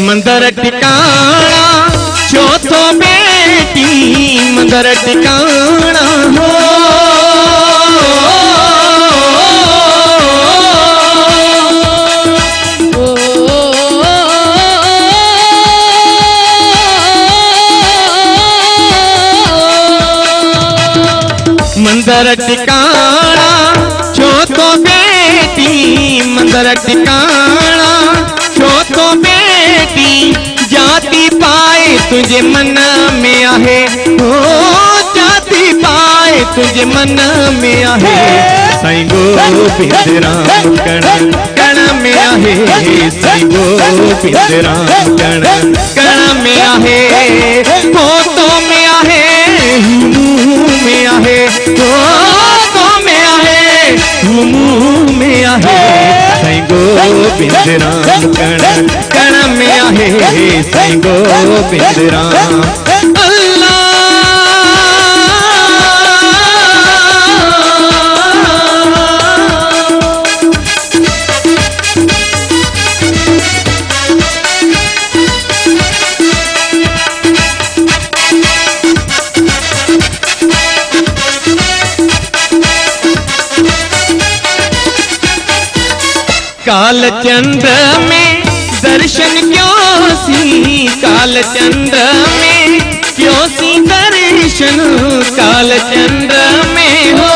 मंदिर टिकाणा चौथो बेटी मंदिर टिकाणा हो। मंदिर टिकाणा चौथो बेटी मंदिर टिकाणा चौथो बेटी जाति पाए तुझे मन में आहे हो जाति पाए तुझे मन में आहे साईं गोविंद राम कण कण में आहे साईं गोविंद राम कण कण में आहे फोटो में आहे मुंह में आहे फोटो में आहे मुंह में आहे साईं गोविंद राम कण कण में आहे साईं गोविंद राम। काल चंद्र में दर्शन क्यों सी काल चंद्र में क्यों सी दर्शन काल चंद्र में हो